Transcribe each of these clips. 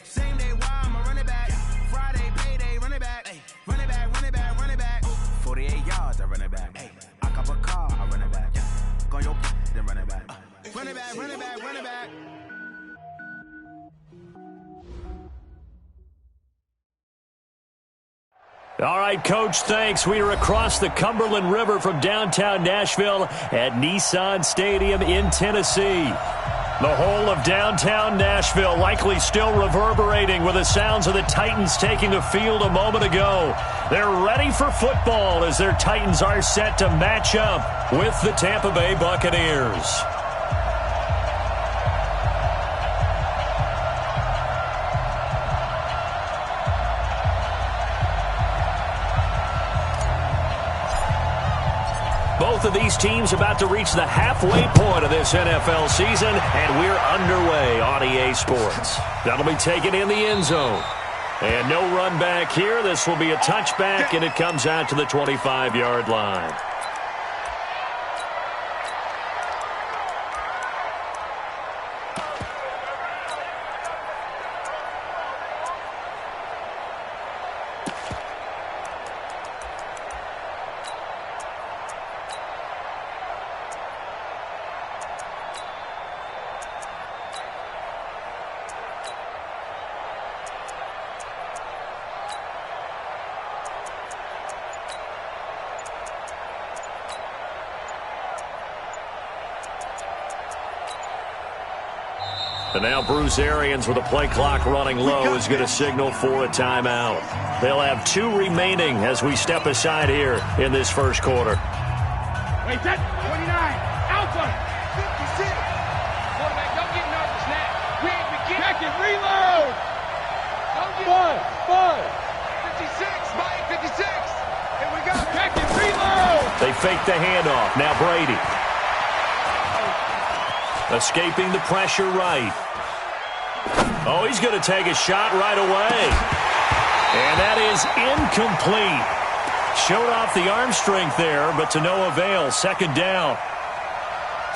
Same day, why I'ma run it back. Friday, payday, run it back. Run it back, run it back, run it back. 48 yards, I run it back. I cop a car, I run it back. Go your then run it back. Run it back, run it back, run it back. All right, Coach, thanks. We are across the Cumberland River from downtown Nashville at Nissan Stadium in Tennessee. The whole of downtown Nashville likely still reverberating with the sounds of the Titans taking the field a moment ago. They're ready for football as their Titans are set to match up with the Tampa Bay Buccaneers. Both of these teams about to reach the halfway point of this NFL season, and we're underway on EA Sports. That'll be taken in the end zone. And no run back here. This will be a touchback, and it comes out to the 25-yard line. And now Bruce Arians with the play clock running low is going to signal for a timeout. They'll have 2 remaining as we step aside here in this first quarter. Wait, set. 29. Alpha. 56. Quarterback, don't get nervous now. We ain't beginning. Check it. Reload. Don't get nervous. 56. Mike, 56. Here we go. Check it. Reload. They fake the handoff. Now Brady. Escaping the pressure right. Oh, he's going to take a shot right away. And that is incomplete. Showed off the arm strength there, but to no avail. Second down.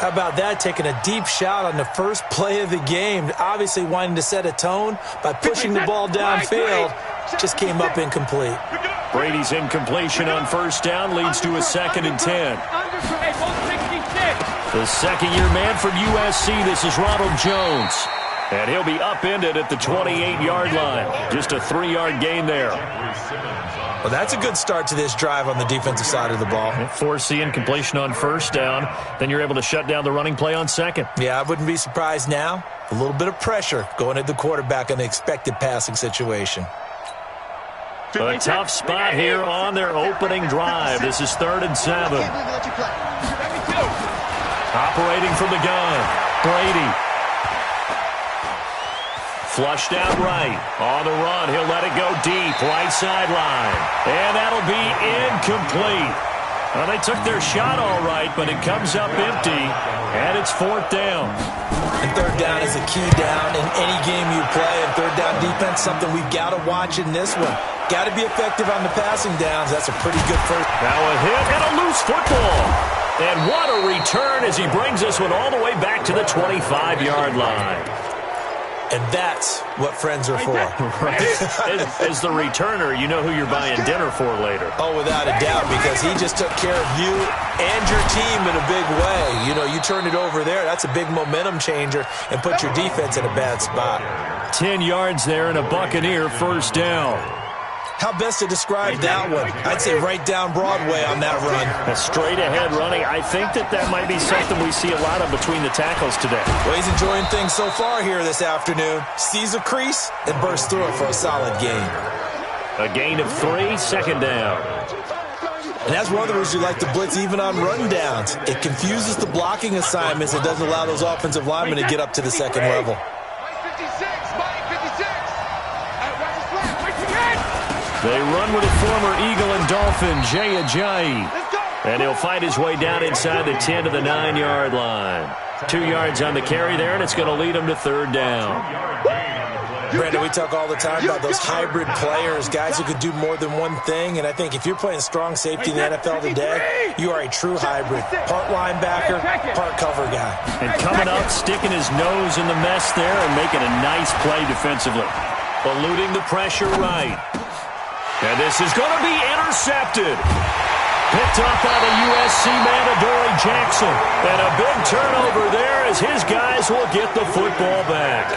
How about that, taking a deep shot on the first play of the game, obviously wanting to set a tone by pushing the ball downfield, just came up incomplete. Brady's incompletion on first down leads to a 2nd and 10. The second-year man for USC, this is Ronald Jones. And he'll be upended at the 28-yard line. Just a 3-yard gain there. Well, that's a good start to this drive on the defensive side of the ball. Force the incompletion on first down. Then you're able to shut down the running play on second. Yeah, I wouldn't be surprised now. A little bit of pressure going at the quarterback in an expected passing situation. A tough spot here on their opening drive. This is 3rd and 7. Operating from the gun, Brady. Flushed out right. On the run, he'll let it go deep, right sideline. And that'll be incomplete. Well, they took their shot all right, but it comes up empty, and it's 4th down. And 3rd down is a key down in any game you play. And 3rd down defense, something we've got to watch in this one. Got to be effective on the passing downs. That's a pretty good first. Now a hit and a loose football. And what a return as he brings this one all the way back to the 25-yard line. And that's what friends are for. Right. As the returner, you know who you're buying dinner for later. Oh, without a doubt, because he just took care of you and your team in a big way. You know, you turned it over there. That's a big momentum changer and put your defense in a bad spot. 10 yards there and a Buccaneer first down. How best to describe that one? I'd say right down Broadway on that run. A straight-ahead running. I think that might be something we see a lot of between the tackles today. Well, he's enjoying things so far here this afternoon. Sees a crease and bursts through it for a solid gain. A gain of 3, 2nd down. And that's one of the reasons you like to blitz even on run downs. It confuses the blocking assignments. It doesn't allow those offensive linemen to get up to the second level. They run with a former Eagle and Dolphin, Jay Ajayi. And he'll fight his way down inside the 10 to the 9-yard line. 2 yards on the carry there, and it's going to lead him to 3rd down. Brandon, we talk all the time about those hybrid players, guys who could do more than one thing. And I think if you're playing strong safety in the NFL today, you are a true hybrid. Part linebacker, part cover guy. And coming up, sticking his nose in the mess there and making a nice play defensively. eluding the pressure right. And this is going to be intercepted. Picked up by the USC man, Adoree Jackson. And a big turnover there as his guys will get the football back.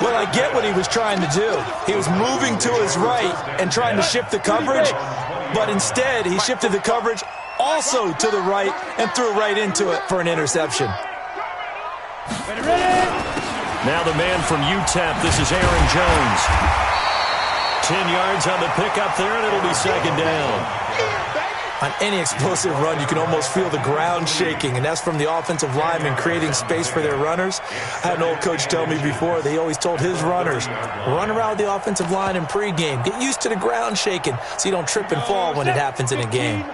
Well, I get what he was trying to do. He was moving to his right and trying to shift the coverage, but instead he shifted the coverage also to the right and threw right into it for an interception. Now the man from UTEP, this is Aaron Jones. 10 yards on the pickup there, and it'll be second down. On any explosive run, you can almost feel the ground shaking, and that's from the offensive linemen creating space for their runners. I had an old coach tell me before, they always told his runners, run around the offensive line in pregame. Get used to the ground shaking so you don't trip and fall when it happens in a game.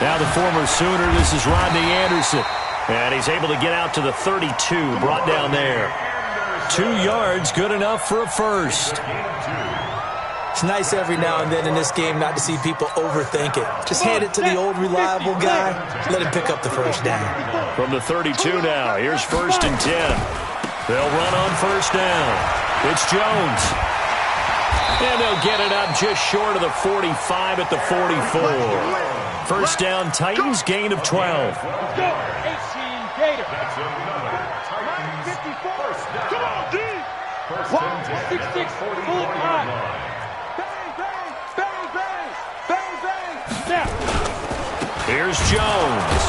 Now the former Sooner, this is Rodney Anderson. And he's able to get out to the 32, brought down there. 2 yards, good enough for a first. It's nice every now and then in this game not to see people overthink it. Just hand it to the old reliable guy, let him pick up the first down. From the 32 now, here's 1st and 10. They'll run on first down. It's Jones. And they'll get it up just short of the 45 at the 44. First down, Titans, gain of 12. Let's go, 18 Gator. Come on, D. 166, full time. Bang, bang, bang, bang, bang, bang. Now. Here's Jones.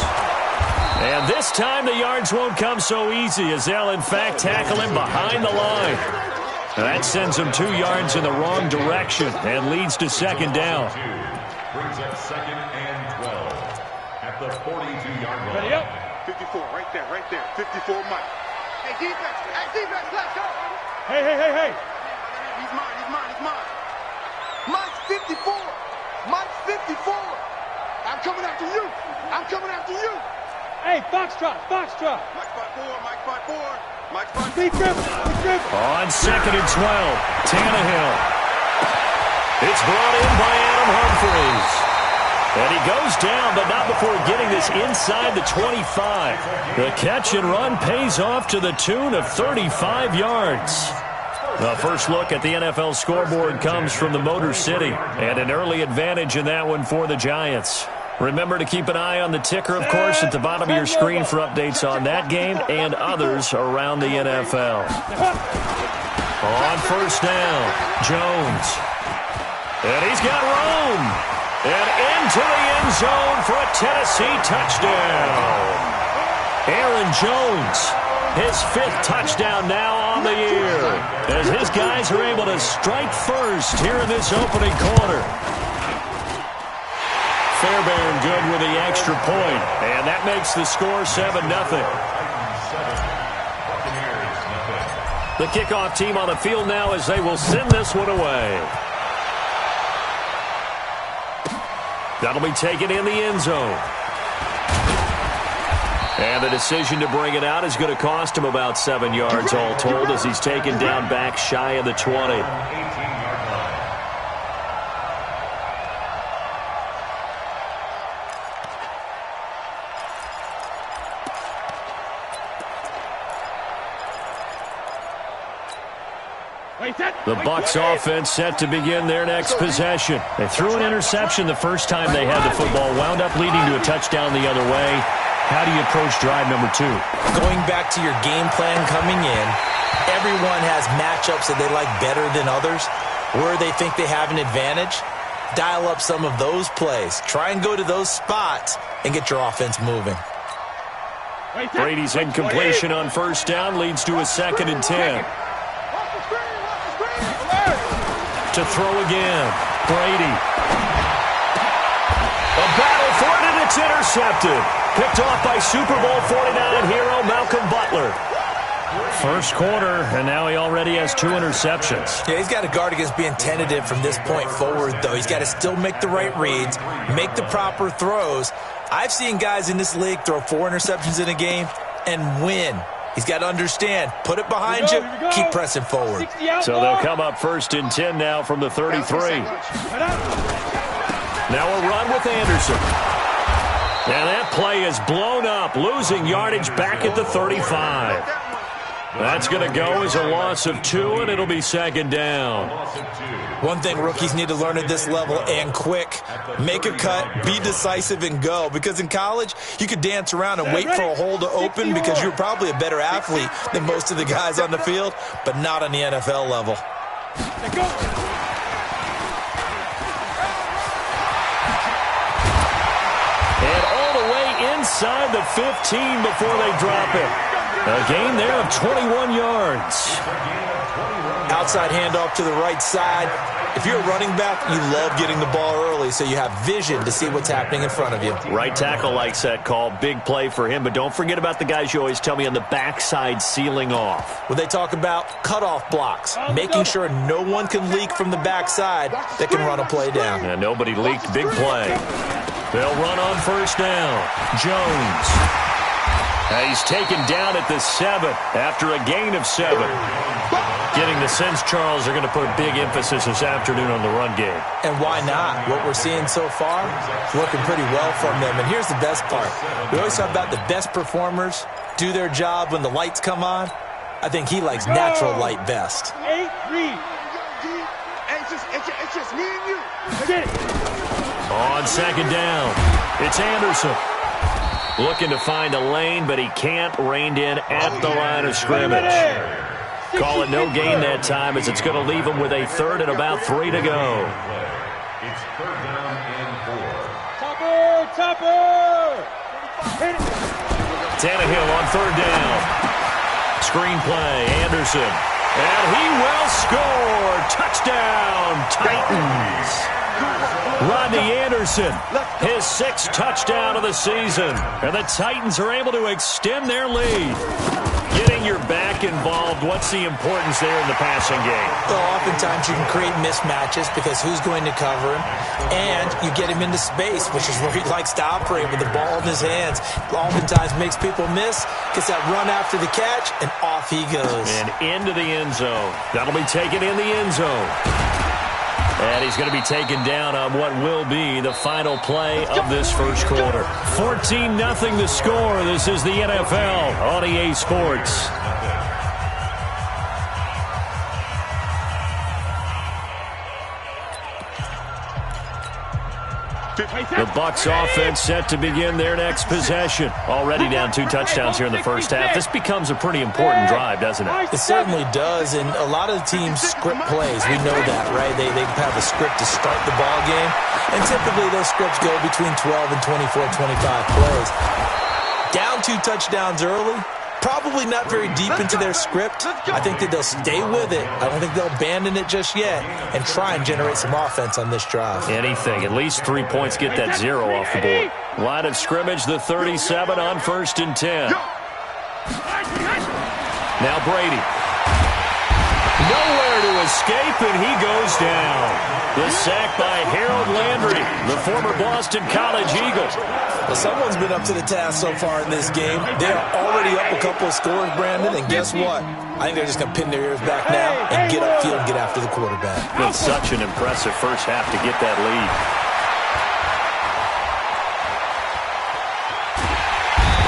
And this time the yards won't come so easy as they'll, in fact, tackle him behind the line. And that sends him 2 yards in the wrong direction and leads to second down. Brings up 2nd and 12 at the 42-yard line. Ready up. 54, right there, 54, Mike. Hey, defense, let's go. Hey. He's mine. Mike's 54. I'm coming after you. Hey, Foxtrot. Mike's 5'4". Big grip. On 2nd and 12, Tannehill. It's brought in by Adam Humphries. And he goes down, but not before getting this inside the 25. The catch and run pays off to the tune of 35 yards. The first look at the NFL scoreboard comes from the Motor City, and an early advantage in that one for the Giants. Remember to keep an eye on the ticker, of course, at the bottom of your screen for updates on that game and others around the NFL. On first down, Jones. And he's got room. And into the end zone for a Tennessee touchdown. Aaron Jones, his 5th touchdown now on the year, as his guys are able to strike first here in this opening quarter. Fairbairn good with the extra point, and that makes the score 7-0. The kickoff team on the field now as they will send this one away. That'll be taken in the end zone. And the decision to bring it out is going to cost him about 7 yards all told as he's taken down back shy of the 20. The Bucs offense set to begin their next possession. They threw an interception the first time they had the football, wound up leading to a touchdown the other way. How do you approach drive number 2? Going back to your game plan coming in, everyone has matchups that they like better than others. Where they think they have an advantage, dial up some of those plays. Try and go to those spots and get your offense moving. Brady's incompletion on first down leads to a 2nd and 10. To throw again, Brady. A battle for it, and it's intercepted. Picked off by Super Bowl 49 hero Malcolm Butler. First quarter, and now he already has 2 interceptions. Yeah, he's got to guard against being tentative from this point forward, though. He's got to still make the right reads, make the proper throws. I've seen guys in this league throw 4 interceptions in a game and win. He's got to understand, put it behind you, keep pressing forward. So they'll come up 1st and 10 now from the 33. Now a run with Anderson. And that play is blown up, losing yardage back at the 35. That's going to go as a loss of 2, and it'll be second down. One thing rookies need to learn at this level, and quick, make a cut, be decisive, and go. Because in college, you could dance around and wait for a hole to open because you're probably a better athlete than most of the guys on the field, but not on the NFL level. And all the way inside the 15 before they drop it. A gain there of 21 yards. Outside handoff to the right side. If you're a running back, you love getting the ball early so you have vision to see what's happening in front of you. Right tackle likes that call. Big play for him, but don't forget about the guys you always tell me on the backside sealing off. Well, they talk about cutoff blocks, making sure no one can leak from the backside that can run a play down. And nobody leaked. Big play. They'll run on first down. Jones. He's taken down at the 7 after a gain of 7. Getting the sense, Charles, are going to put a big emphasis this afternoon on the run game. And why not? What we're seeing so far is working pretty well from them. And here's the best part. We always talk about the best performers do their job when the lights come on. I think he likes natural light best. 8-3. It's just me and you. Get it. On second down, it's Anderson. Looking to find a lane, but he can't. Reined in at the line of scrimmage. Call it no gain that time as it's going to leave him with a 3rd and about 3 to go. It's 3rd down and 4. Topper! Tannehill on 3rd down. Screenplay, Anderson. And he will score. Touchdown, Titans. Rodney Anderson, his 6th touchdown of the season. And the Titans are able to extend their lead. Getting your back involved, what's the importance there in the passing game? Well, oftentimes you can create mismatches because who's going to cover him? And you get him into space, which is where he likes to operate with the ball in his hands. Oftentimes makes people miss, gets that run after the catch, and off he goes. And into the end zone. That'll be taken in the end zone. And he's going to be taken down on what will be the final play of this first quarter. 14-0 the score. This is the NFL on EA Sports. The Bucs offense set to begin their next possession. Already down 2 touchdowns here in the first half. This becomes a pretty important drive, doesn't it? It certainly does, and a lot of the teams script plays. We know that, right? They have a script to start the ball game, and typically those scripts go between 12 and 24, 25 plays. Down 2 touchdowns early, probably not very deep into their script. I think that they'll stay with it. I don't think they'll abandon it just yet and try and generate some offense on this drive. Anything. At least 3 points, get that 0 off the board. Line of scrimmage, the 37 on 1st and 10. Now Brady. Nowhere to escape, and he goes down. The sack by Harold Landry, the former Boston College Eagle. Well, someone's been up to the task so far in this game. They are already up a couple of scores, Brandon, and guess what? I think they're just going to pin their ears back now and get upfield and get after the quarterback. It's such an impressive first half to get that lead.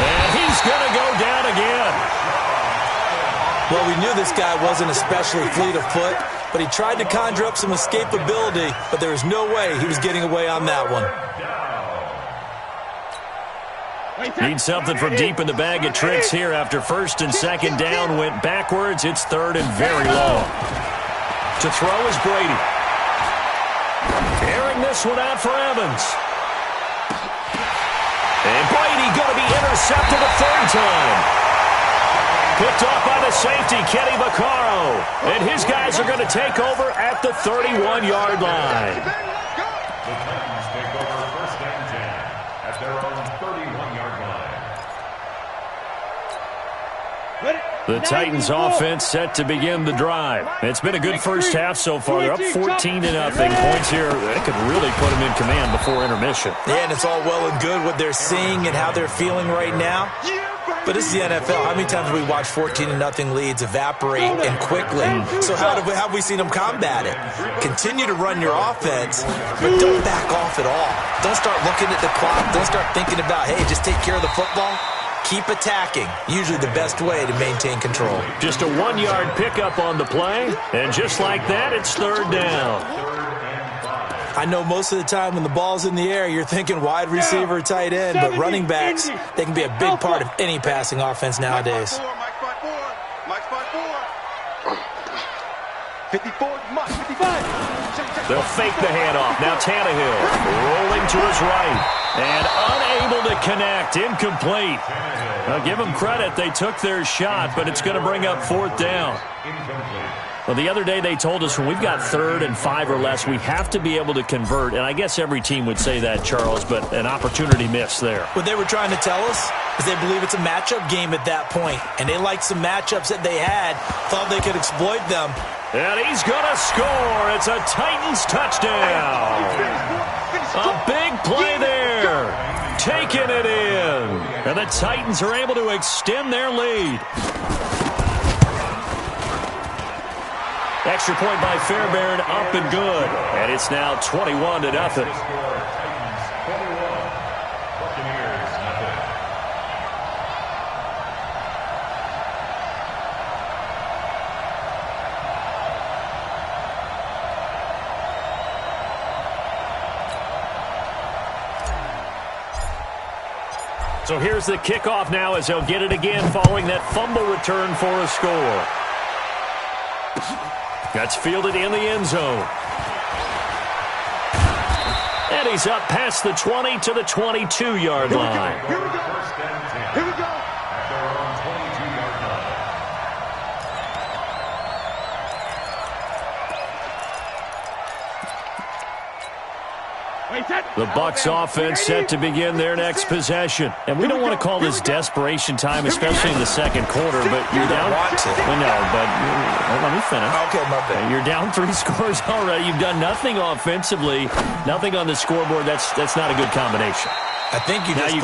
And he's going to go down again. Well, we knew this guy wasn't especially fleet of foot, but he tried to conjure up some escapability, but there was no way he was getting away on that one. Need something from deep in the bag of tricks here after 1st and 2nd down went backwards. It's 3rd and very long. To throw is Brady. Airing this one out for Evans. And Brady going to be intercepted a 3rd time. Picked off by the safety, Kenny Vaccaro. And his guys are going to take over at the 31-yard line. The Titans take over 1st and 10 at their own 31-yard line. The Titans offense set to begin the drive. It's been a good first half so far. They're up 14-0. Points here that could really put them in command before intermission. Yeah, and it's all well and good what they're seeing and how they're feeling right now. But this is the NFL. How many times have we watched 14-0 leads evaporate and quickly? So how have we seen them combat it? Continue to run your offense, but don't back off at all. Don't start looking at the clock. Don't start thinking about, hey, just take care of the football. Keep attacking. Usually the best way to maintain control. Just a 1-yard pickup on the play, and just like that, it's third down. I know most of the time when the ball's in the air, you're thinking wide receiver, tight end, but running backs, they can be a big part of any passing offense nowadays. Mike's 5-4. 54, Mike, 55. They'll fake the handoff. Now Tannehill rolling to his right and unable to connect. Incomplete. Now give them credit. They took their shot, but it's going to bring up fourth down. Well, the other day they told us when we've got 3rd and 5 or less, we have to be able to convert. And I guess every team would say that, Charles, but an opportunity missed there. What they were trying to tell us is they believe it's a matchup game at that point. And they liked some matchups that they had, thought they could exploit them. And he's going to score. It's a Titans touchdown. A big play there. Taking it in. And the Titans are able to extend their lead. Extra point by Fairbairn, up and good. And it's now 21-0. So here's the kickoff now as they'll get it again following that fumble return for a score. That's fielded in the end zone. And he's up past the 20 to the 22-yard line. Here we go. Here we go. At their own 22-yard line. The Bucs offense set to begin their next possession. And we don't want to call this desperation time, especially in the second quarter, but you're down. Well, no, but let me finish. Okay, my bad. You're down 3 scores already. You've done nothing offensively, nothing on the scoreboard. That's not a good combination. I think you just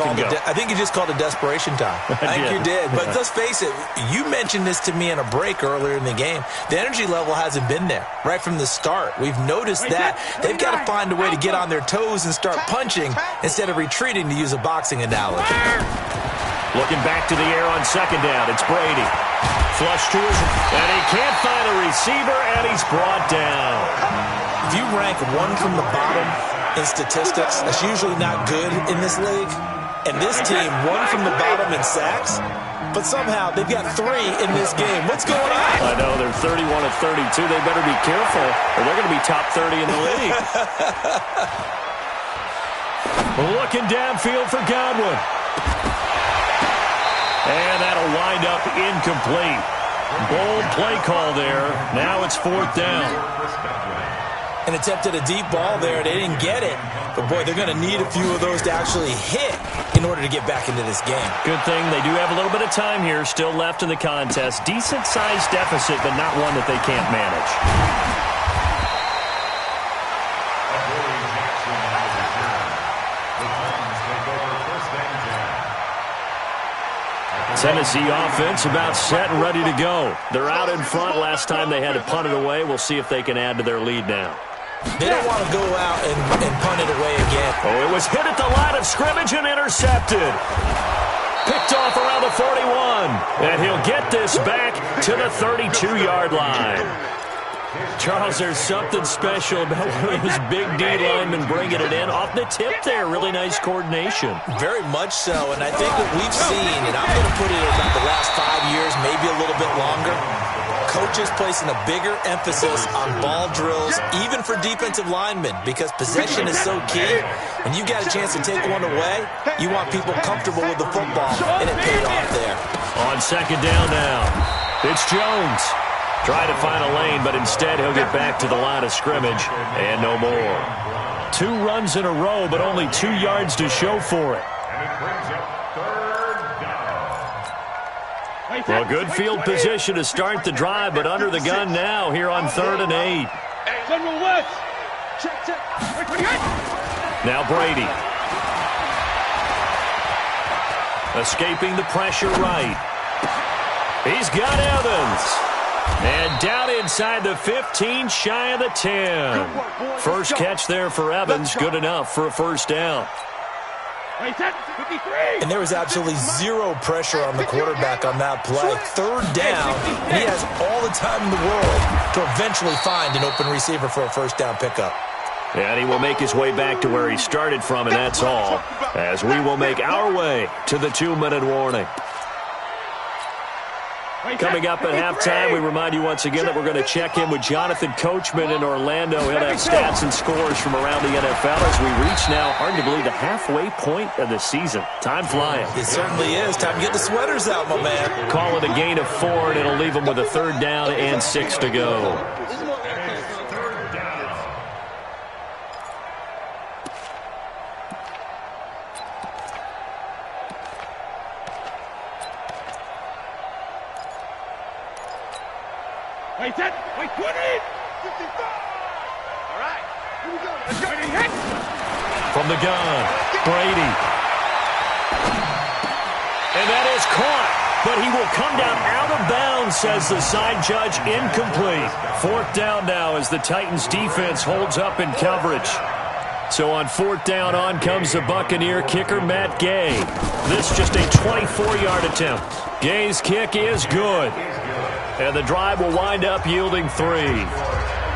called it desperation time. I think you did. But let's face it, you mentioned this to me in a break earlier in the game. The energy level hasn't been there right from the start. We've noticed that. They've got to find a way to get on their toes and start punching instead of retreating, to use a boxing analogy. Looking back to the air on second down. It's Brady. Flush to his, and he can't find a receiver, and he's brought down. If you rank one from the bottom in statistics, that's usually not good in this league. And this team, one from the bottom in sacks, but somehow they've got 3 in this game. What's going on? I know, they're 31 of 32. They better be careful, or they're going to be top 30 in the league. Looking downfield for Godwin. And that'll wind up incomplete. Bold play call there. Now it's fourth down. And attempted a deep ball there. They didn't get it. But, boy, they're going to need a few of those to actually hit in order to get back into this game. Good thing they do have a little bit of time here still left in the contest. Decent-sized deficit, but not one that they can't manage. Tennessee offense about set and ready to go. They're out in front. Last time they had to punt it away. We'll see if they can add to their lead now. They don't want to go out and punt it away again. Oh, it was hit at the line of scrimmage and intercepted. Picked off around the 41. And he'll get this back to the 32-yard line. Charles, there's something special about one of those big D linemen bringing it in off the tip there. Really nice coordination. Very much so, and I think what we've seen, and I'm going to put it about the last 5 years, maybe a little bit longer, coaches placing a bigger emphasis on ball drills, even for defensive linemen, because possession is so key. When you got a chance to take one away, you want people comfortable with the football, and it paid off there. On second down now, it's Jones. Try to find a lane, but instead he'll get back to the line of scrimmage, and no more. 2 runs in a row, but only 2 yards to show for it. And it brings up third down. Well, good field position to start the drive, but under the gun now here on 3rd and 8. General West. Check. Wait, Now Brady. Escaping the pressure right. He's got Evans. And down inside the 15, shy of the 10. First catch there for Evans, good enough for a first down. And there was absolutely zero pressure on the quarterback on that play. Third down, and he has all the time in the world to eventually find an open receiver for a first down pickup. And he will make his way back to where he started from, and that's all, as we will make our way to the 2-minute warning. Coming up at halftime, we remind you once again that we're going to check in with Jonathan Coachman in Orlando. He'll have stats and scores from around the NFL as we reach now, hard to believe, the halfway point of the season. Time flying. It certainly is. Time to get the sweaters out, my man. Call it a gain of 4, and it'll leave them with a third down and 6 to go. Wait, 20! 55! All right, here we go. Let's go. Hit. From the gun, Brady. And that is caught, but he will come down out of bounds, says the side judge, incomplete. Fourth down now as the Titans defense holds up in coverage. So on fourth down, on comes the Buccaneer kicker, Matt Gay. This just a 24-yard attempt. Gay's kick is good. And the drive will wind up yielding 3.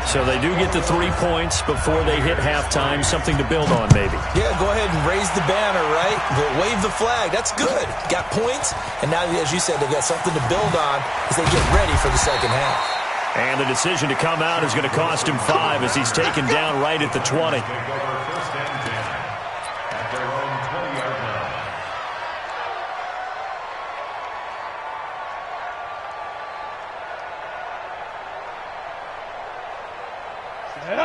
So they do get the 3 points before they hit halftime. Something to build on, maybe. Yeah, go ahead and raise the banner, right? Wave the flag. That's good. Got points, and now, as you said, they got something to build on as they get ready for the second half. And the decision to come out is going to cost him 5 as he's taken down right at the 20.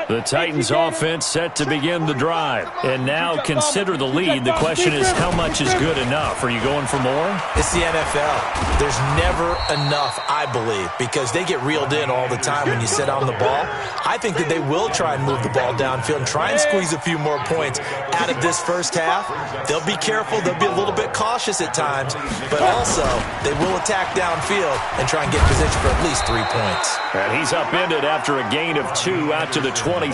The Titans offense set to begin the drive. And now consider the lead. The question is, how much is good enough? Are you going for more? It's the NFL. There's never enough, I believe, because they get reeled in all the time when you sit on the ball. I think that they will try and move the ball downfield and try and squeeze a few more points out of this first half. They'll be careful. They'll be a little bit cautious at times. But also, they will attack downfield and try and get position for at least 3 points. And he's upended after a gain of 2 out to the 27.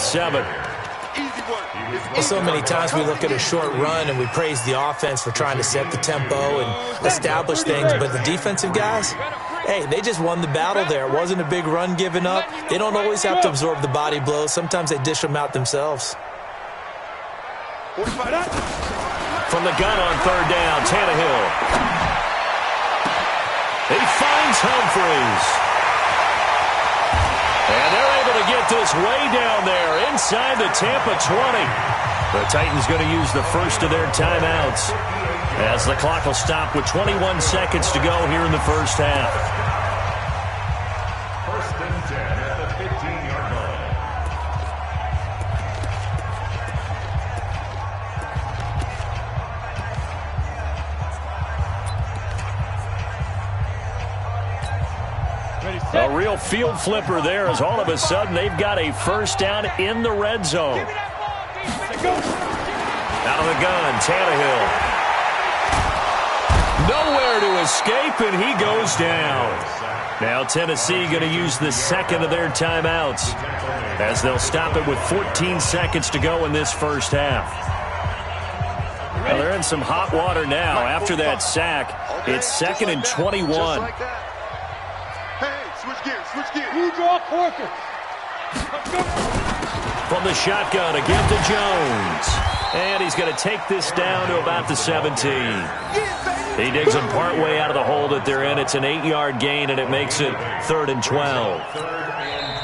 Well, so many times we look at a short run and we praise the offense for trying to set the tempo and establish things, but the defensive guys, hey, they just won the battle there. It wasn't a big run given up. They don't always have to absorb the body blows. Sometimes they dish them out themselves. From the gun on third down, Tannehill. He finds Humphries. And they're able to get this way down there inside the Tampa 20. The Titans going to use the first of their timeouts as the clock will stop with 21 seconds to go here in the first half. First and 10 at the 15-yard line. A real field flipper there as all of a sudden they've got a first down in the red zone. Out of the gun, Tannehill. Nowhere to escape, and he goes down. Now Tennessee going to use the second of their timeouts as they'll stop it with 14 seconds to go in this first half. Well, they're in some hot water now after that sack. It's 2nd and 21. You draw Corker. From the shotgun again to Jones. And he's going to take this down to about the 17. He digs them partway out of the hole that they're in. It's an 8-yard gain, and it makes it 3rd and 12.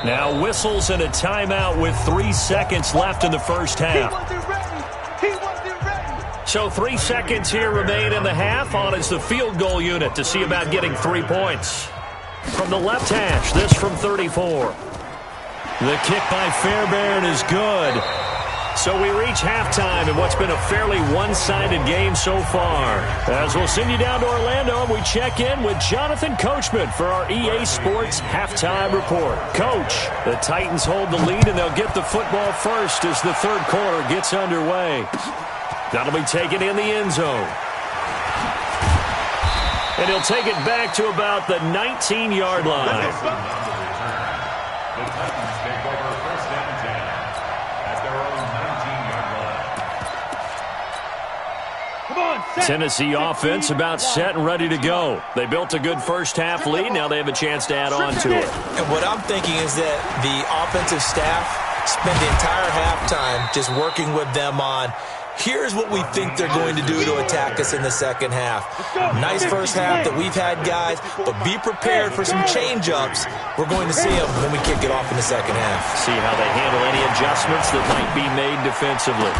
Now whistles and a timeout with 3 seconds left in the first half. So 3 seconds here remain in the half. On is the field goal unit to see about getting 3 points. From the left hash, this from 34. The kick by Fairbairn is good. So we reach halftime in what's been a fairly one-sided game so far. As we'll send you down to Orlando, and we check in with Jonathan Coachman for our EA Sports Halftime Report. Coach, the Titans hold the lead, and they'll get the football first as the third quarter gets underway. That'll be taken in the end zone. And he'll take it back to about the 19-yard line. The Titans take over first and 10 at their own 19-yard line. Come on, set. Tennessee offense about set and ready to go. They built a good first-half lead. Now they have a chance to add on to it. And what I'm thinking is that the offensive staff spent the entire halftime just working with them on, here's what we think they're going to do to attack us in the second half. Nice first half that we've had, guys, but be prepared for some change-ups. We're going to see them when we kick it off in the second half. See how they handle any adjustments that might be made defensively.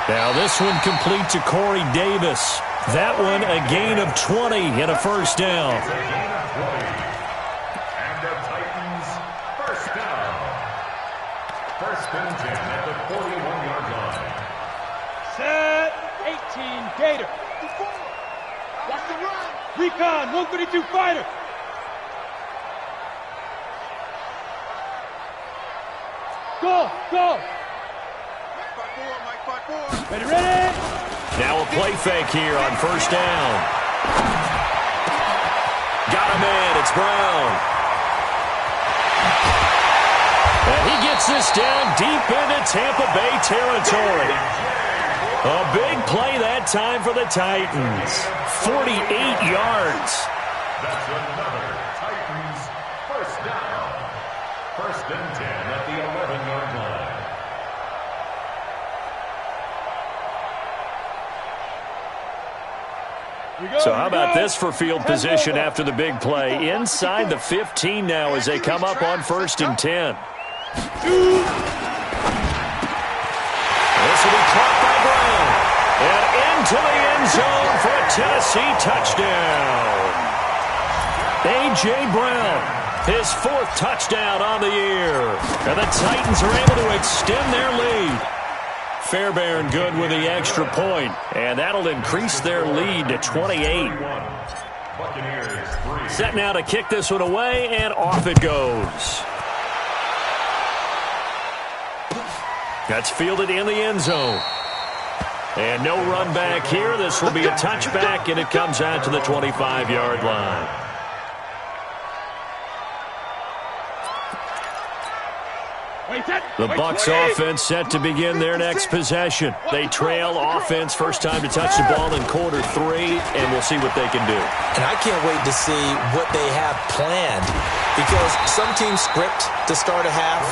Now this one complete to Corey Davis. That one a gain of 20 and a first down. It's a gain of 20. And the Titans first down. First and 10 at the 41-yard line. Set. 18, Gator. Watch the run. Recon, 132 fighter. Go, go. Mike 5-4. Ready, ready. Now a play fake here on first down. Got a man, it's Brown. And he gets this down deep into Tampa Bay territory. A big play that time for the Titans. 48 yards. That's another Titans first down. First and 10 at the 11-yard line. So how about this for field position after the big play? Inside the 15 now as they come up on first and 10. This will be caught by Brown. And into the end zone for a Tennessee touchdown. A.J. Brown, his 4th touchdown on the year. And the Titans are able to extend their lead. Fairbairn good with the extra point, and that'll increase their lead to 28. Set now to kick this one away, and off it goes. That's fielded in the end zone. And no run back here. This will be a touchback, and it comes out to the 25-yard line. The Bucs offense set to begin their next possession. They trail offense first time to touch the ball in quarter 3, and we'll see what they can do. And I can't wait to see what they have planned, because some teams script to start a half.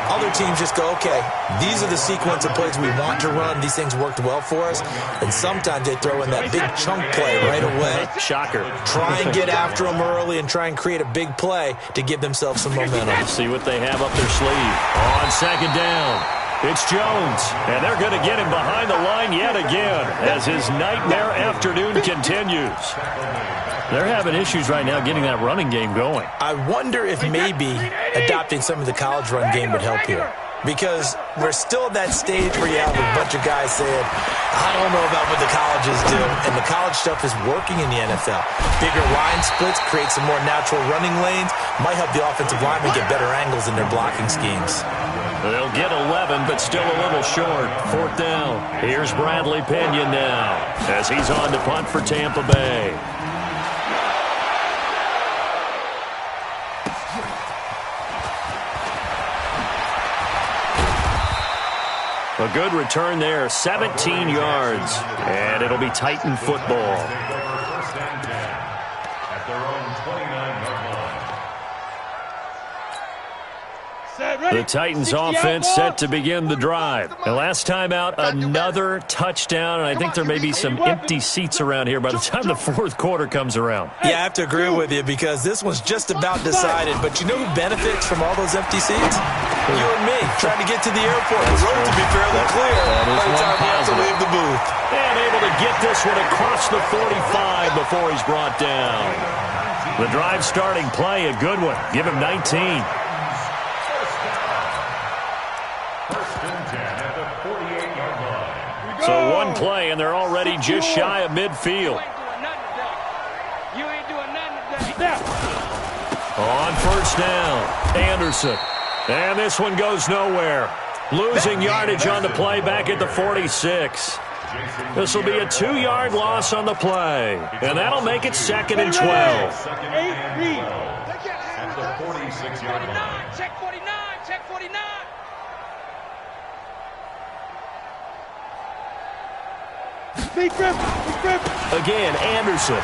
Other teams just go, okay, these are the sequence of plays we want to run. These things worked well for us. And sometimes they throw in that big chunk play right away. Shocker. Try and get after them early and try and create a big play to give themselves some momentum. See what they have up their sleeve. On second down, it's Jones. And they're going to get him behind the line yet again as his nightmare afternoon continues. They're having issues right now getting that running game going. I wonder if maybe adopting some of the college run game would help here. Because we're still at that stage where you have a bunch of guys saying, I don't know about what the colleges do. And the college stuff is working in the NFL. Bigger line splits, create some more natural running lanes. Might help the offensive linemen get better angles in their blocking schemes. They'll get 11, but still a little short. 4th down. Here's Bradley Pinion now as he's on to punt for Tampa Bay. A good return there, 17 yards, and it'll be Titan football. The Titans offense set to begin the drive. And last time out, another touchdown, and I think there may be some empty seats around here by the time the 4th quarter comes around. Yeah, I have to agree with you because this one's just about decided. But you know who benefits from all those empty seats? You and me, trying to get to the airport. The road to be fairly clear by the time we have to leave the booth. And able to get this one across the 45 before he's brought down. The drive starting play, a good one. Give him 19. So one play, and they're already just shy of midfield. On first down, Anderson. And this one goes nowhere. Losing yardage on the play back at the 46. This will be a 2-yard loss on the play, and that'll make it 2nd and 12. Second and 12 at the 46-yard line. Check 49, check 49. Again, Anderson.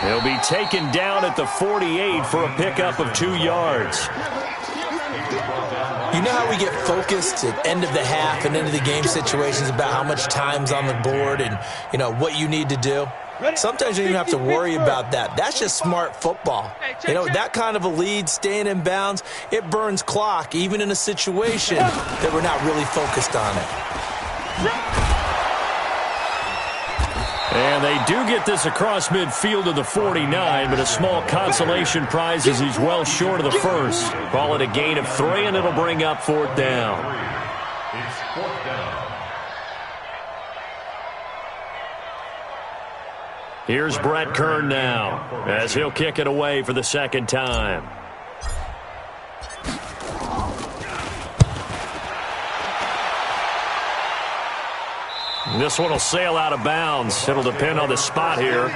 He'll be taken down at the 48 for a pickup of 2 yards. You know how we get focused at end of the half and end of the game situations about how much time's on the board and, you know, what you need to do? Sometimes you don't even have to worry about that. That's just smart football. You know, that kind of a lead, staying in bounds, it burns clock, even in a situation that we're not really focused on it. And they do get this across midfield to the 49, but a small consolation prize as he's well short of the first. Call it a gain of 3, and it'll bring up 4th down. It's 4th down. Here's Brett Kern now, as he'll kick it away for the 2nd time. This one will sail out of bounds. It'll depend on the spot here.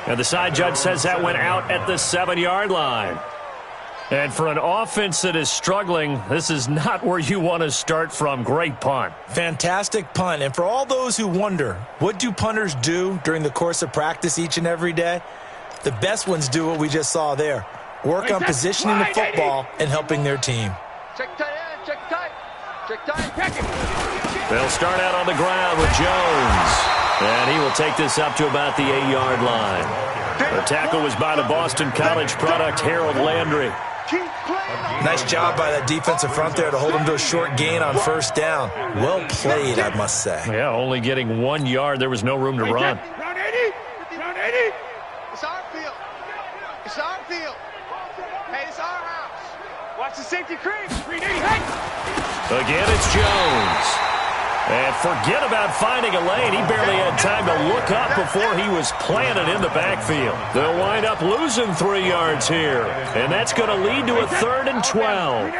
And the side judge says that went out at the 7-yard line. And for an offense that is struggling, this is not where you want to start from. Great punt. Fantastic punt. And for all those who wonder, what do punters do during the course of practice each and every day? The best ones do what we just saw there. Work on positioning the football and helping their team. Check tight end, check tight. Check tight. They'll start out on the ground with Jones. And he will take this up to about the 8-yard line. The tackle was by the Boston College product, Harold Landry. Nice job by that defensive front there to hold him to a short gain on 1st down. Well played, I must say. Yeah, only getting 1 yard. There was no room to run. Round 80. Round 80. It's our field. It's our field. Hey, it's our house. Watch the safety creep. 380. Hey. Again, it's Jones. And forget about finding a lane. He barely had time to look up before he was planted in the backfield. They'll wind up losing 3 yards here. And that's going to lead to a 3rd and 12.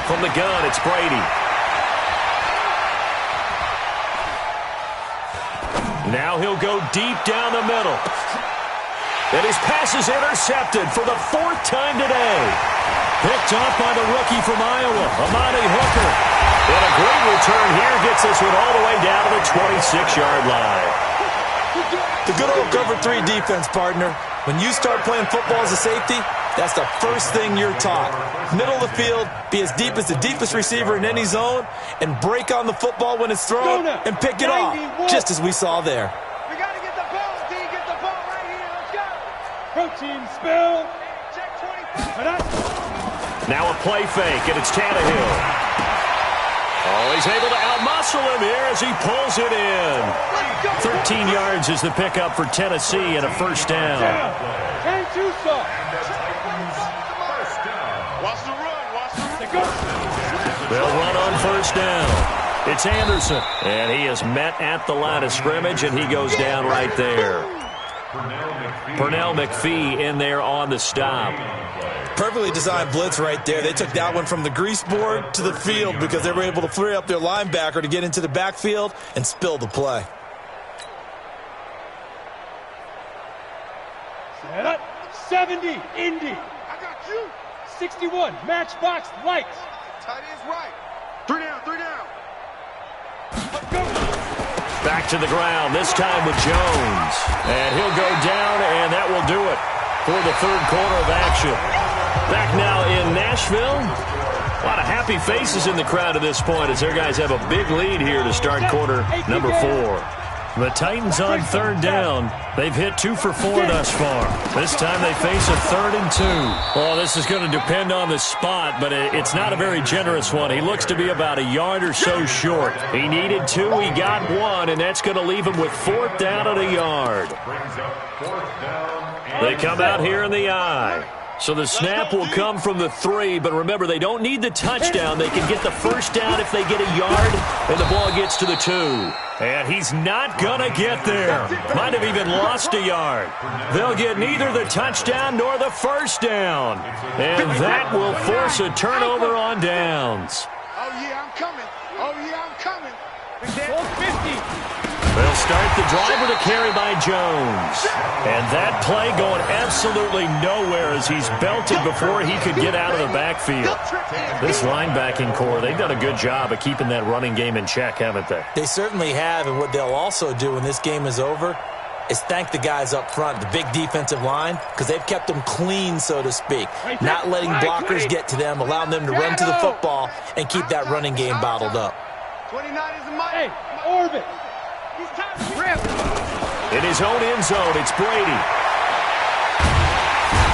From the gun, it's Brady. Now he'll go deep down the middle. And his pass is intercepted for the 4th time today. Picked off by the rookie from Iowa, Amani Hooker. And a great return here gets this one all the way down to the 26-yard line. The good old cover 3 defense, partner. When you start playing football as a safety, that's the first thing you're taught. Middle of the field, be as deep as the deepest receiver in any zone, and break on the football when it's thrown and pick it off, just as we saw there. We got to get the ball, D. Get the ball right here. Let's go. Protein spill. Check 25. Now a play fake, and it's Tannehill. Oh, he's able to outmuscle him here as he pulls it in. 13 yards is the pickup for Tennessee and a 1st down. And Tucson. Watch the run. Watch the run. They'll run on 1st down. It's Anderson. And he is met at the line of scrimmage, and he goes down right there. Pernell McPhee in there on the stop. Perfectly designed blitz right there. They took that one from the grease board to the field because they were able to free up their linebacker to get into the backfield and spill the play. Set up. 70, Indy. I got you. 61, matchbox lights. Tight end's right. 3 down, 3 down. Let's go. Back to the ground, this time with Jones. And he'll go down, and that will do it for the 3rd quarter of action. Back now in Nashville. A lot of happy faces in the crowd at this point as their guys have a big lead here to start quarter number 4. The Titans on 3rd down. They've hit 2 for 4 thus far. This time they face a 3rd and 2. Well, this is going to depend on the spot, but it's not a very generous one. He looks to be about a yard or so short. He needed 2, he got 1, and that's going to leave him with 4th down at a yard. They come out here in the I. So the snap will come from the 3, but remember, they don't need the touchdown. They can get the first down if they get a yard, and the ball gets to the 2. And he's not going to get there. Might have even lost a yard. They'll get neither the touchdown nor the first down. And that will force a turnover on downs. Oh, yeah, I'm coming. Oh, yeah, I'm coming. 50. They'll start the drive with a carry by Jones. And that play going absolutely nowhere as he's belted before he could get out of the backfield. This linebacking core, they've done a good job of keeping that running game in check, haven't they? They certainly have, and what they'll also do when this game is over is thank the guys up front, the big defensive line, because they've kept them clean, so to speak. Not letting blockers get to them, allowing them to run to the football and keep that running game bottled up. 29 is the money. Hey, orbit. In his own end zone, it's Brady.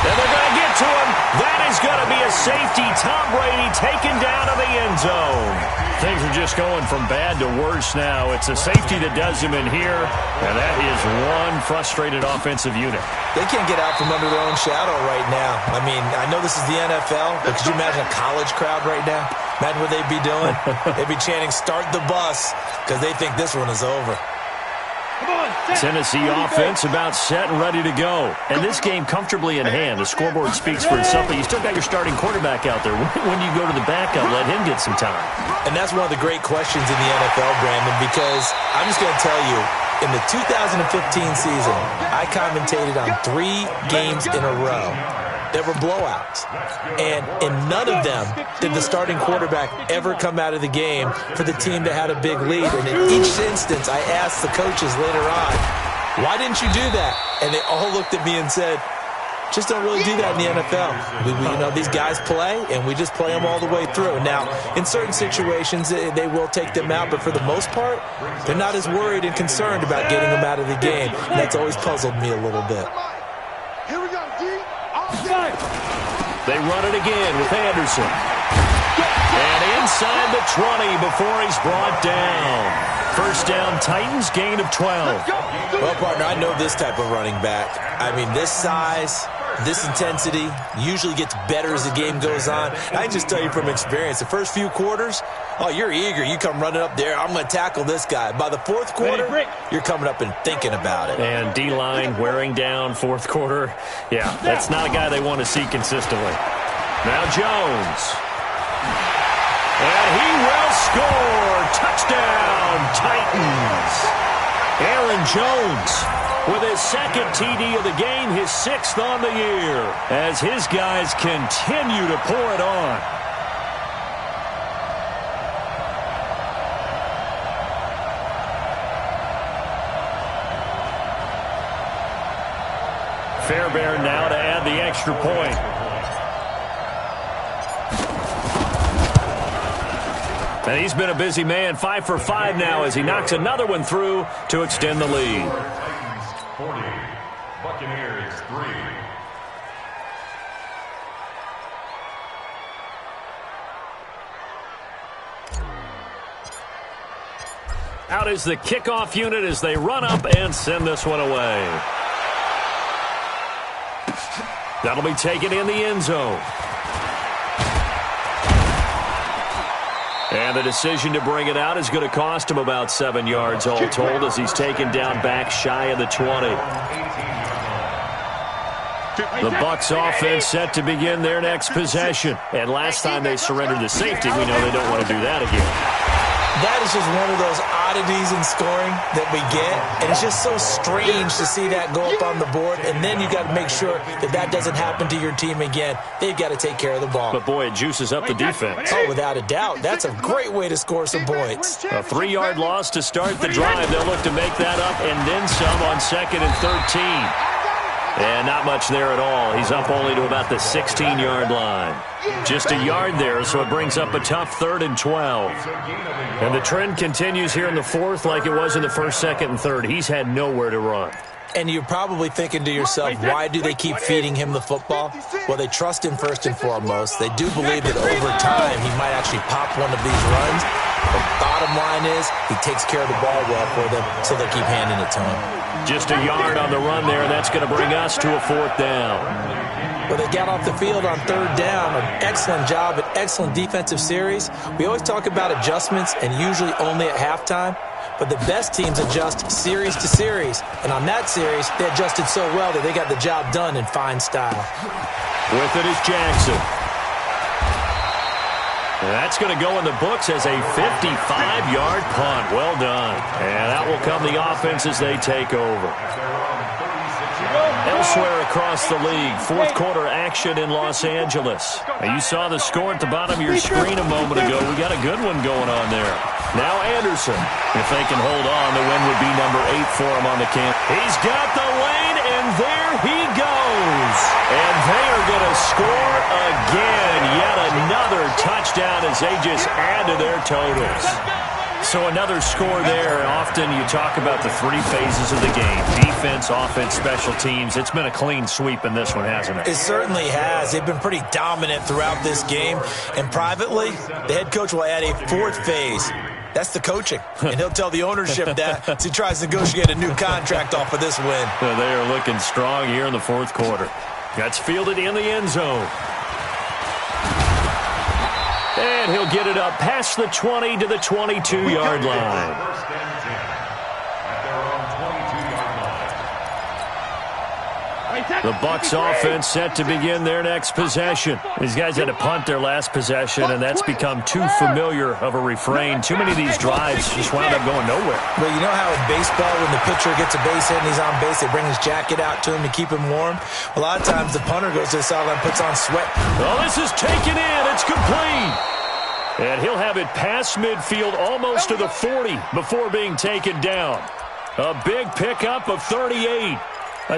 And they're going to get to him. That is going to be a safety. Tom Brady taken down to the end zone. Things are just going from bad to worse now. It's a safety that does him in here, and that is one frustrated offensive unit. They can't get out from under their own shadow right now. I mean, I know this is the NFL, but could you imagine a college crowd right now? Imagine what they'd be doing. They'd be chanting, "Start the bus," because they think this one is over. Tennessee offense about set and ready to go. And this game comfortably in hand. The scoreboard speaks for itself, but you still got your starting quarterback out there. When you go to the backup, let him get some time. And that's one of the great questions in the NFL, Brandon, because I'm just going to tell you, in the 2015 season, I commentated on 3 games in a row that were blowouts. And in none of them did the starting quarterback ever come out of the game for the team that had a big lead. And in each instance, I asked the coaches later on, why didn't you do that? And they all looked at me and said, just don't really do that in the NFL. You know, these guys play, and we just play them all the way through. Now, in certain situations, they will take them out, but for the most part, they're not as worried and concerned about getting them out of the game. And that's always puzzled me a little bit. Here we go, D. They run it again with Anderson. And inside the 20 before he's brought down. First down, Titans, gain of 12. Well, partner, I know this type of running back. I mean, this size, this intensity usually gets better as the game goes on. I can just tell you from experience, the first few quarters, oh, you're eager. You come running up there, I'm going to tackle this guy. By the fourth quarter, you're coming up and thinking about it. And D-line wearing down fourth quarter. Yeah, that's not a guy they want to see consistently. Now Jones. And he will score. Touchdown, Titans. Aaron Jones with his second TD of the game, his 6th on the year, as his guys continue to pour it on. Fairbairn now to add the extra point. And he's been a busy man, 5 for 5 now as he knocks another one through to extend the lead. Titans 40, Buccaneers 3. Out is the kickoff unit as they run up and send this one away. That'll be taken in the end zone. And the decision to bring it out is going to cost him about 7 yards all told as he's taken down back shy of the 20. The Bucs offense set to begin their next possession. And last time they surrendered the safety, we know they don't want to do that again. That is just one of those oddities in scoring that we get, and it's just so strange to see that go up on the board, and then you got to make sure that that doesn't happen to your team again. They've got to take care of the ball. But, boy, it juices up the defense. Oh, without a doubt. That's a great way to score some points. A 3-yard loss to start the drive. They'll look to make that up and then some on 2nd and 13. And not much there at all. He's up only to about the 16-yard line. Just a yard there, so it brings up a tough 3rd and 12. And the trend continues here in the 4th like it was in the 1st, 2nd, and 3rd. He's had nowhere to run. And you're probably thinking to yourself, why do they keep feeding him the football? Well, they trust him first and foremost. They do believe that over time he might actually pop one of these runs. But bottom line is he takes care of the ball well for them, so they'll keep handing it to him. Just a yard on the run there, and that's going to bring us to a 4th down. Well, they got off the field on 3rd down. An excellent job, an excellent defensive series. We always talk about adjustments, and usually only at halftime. But the best teams adjust series to series. And on that series, they adjusted so well that they got the job done in fine style. With it is Jackson. And that's going to go in the books as a 55-yard punt. Well done. And that will come the offense as they take over. Elsewhere across the league, 4th quarter action in Los Angeles. Now, you saw the score at the bottom of your screen a moment ago. We got a good one going on there. Now Anderson. If they can hold on, the win would be number 8 for him on the camp. He's got the lane, and there he goes. And they are going to score again. Yet another touchdown as they just add to their totals. So another score there. Often you talk about the 3 phases of the game. Defense, offense, special teams. It's been a clean sweep in this one, hasn't it? It certainly has. They've been pretty dominant throughout this game. And privately, the head coach will add a 4th phase. That's the coaching. And he'll tell the ownership that as he tries to negotiate a new contract off of this win. They are looking strong here in the 4th quarter. That's fielded in the end zone. And he'll get it up past the 20 to the 22-yard line. The Bucs offense set to begin their next possession. These guys had to punt their last possession, and that's become too familiar of a refrain. Too many of these drives just wound up going nowhere. Well, you know how in baseball, when the pitcher gets a base hit and he's on base, they bring his jacket out to him to keep him warm? A lot of times the punter goes to the sideline and puts on sweat. Well, this is taken in. It's complete. And he'll have it past midfield almost to the 40 before being taken down. A big pickup of 38.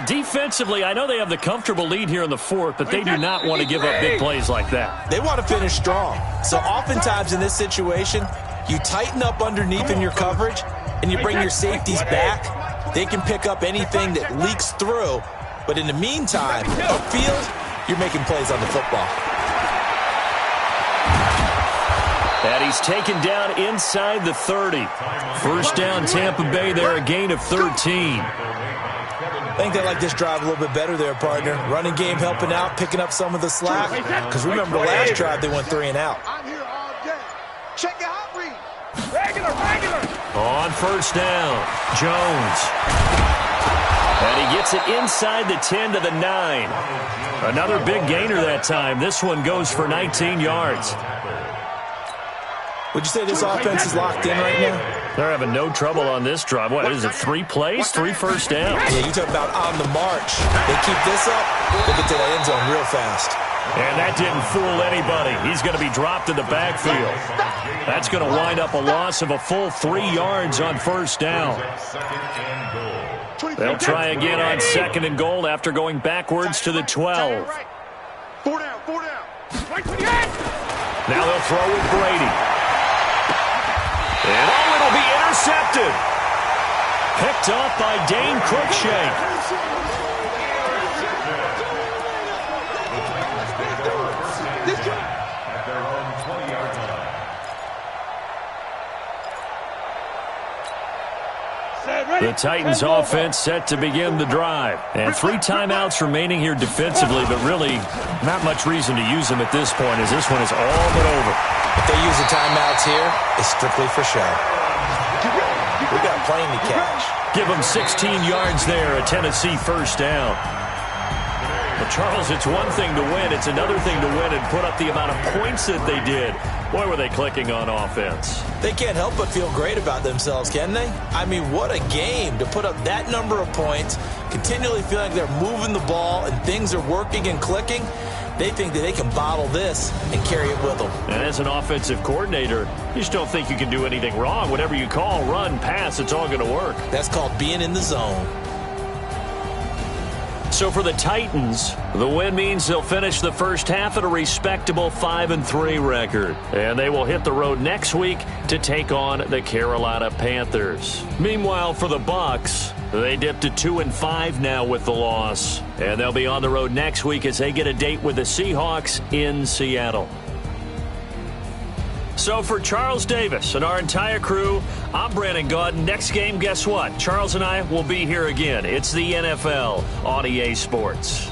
Defensively, I know they have the comfortable lead here in the 4th, but they do not want to give up big plays like that. They want to finish strong. So oftentimes in this situation, you tighten up underneath in your coverage, and you bring your safeties back. They can pick up anything that leaks through. But in the meantime, upfield, you're making plays on the football. And he's taken down inside the 30. First down, Tampa Bay there, a gain of 13. I think they like this drive a little bit better there, partner. Running game helping out, picking up some of the slack. Because remember, the last drive, they went 3 and out. I'm here all day. Check your hot read. Regular. On first down, Jones. And he gets it inside the 10 to the 9. Another big gainer that time. This one goes for 19 yards. Would you say this offense is locked in right now? They're having no trouble on this drive. What is it, 3 plays, 3 first downs? Yeah, you talk about on the march. They keep this up, they get to the end zone real fast. And that didn't fool anybody. He's going to be dropped in the backfield. That's going to wind up a loss of a full 3 yards on first down. They'll try again on 2nd and goal after going backwards to the 12. 4 down. Now they'll throw with Brady. And it'll be intercepted. Picked off by Dane Cruikshank. At their own 20-yard line. The Titans offense set to begin the drive. And 3 timeouts remaining here defensively, but really not much reason to use them at this point as this one is all but over. If they use the timeouts here, it's strictly for show. We got plenty to catch. Give them 16 yards there, a Tennessee first down. But Charles, it's one thing to win. It's another thing to win and put up the amount of points that they did. Boy, were they clicking on offense. They can't help but feel great about themselves, can they? I mean, what a game to put up that number of points, continually feeling like they're moving the ball and things are working and clicking. They think that they can bottle this and carry it with them. And as an offensive coordinator, you just don't think you can do anything wrong. Whatever you call, run, pass, it's all going to work. That's called being in the zone. So for the Titans, the win means they'll finish the first half at a respectable 5-3 record. And they will hit the road next week to take on the Carolina Panthers. Meanwhile, for the Bucs, they dipped to 2-5 now with the loss. And they'll be on the road next week as they get a date with the Seahawks in Seattle. So for Charles Davis and our entire crew, I'm Brandon Gaudin. Next game, guess what? Charles and I will be here again. It's the NFL on EA Sports.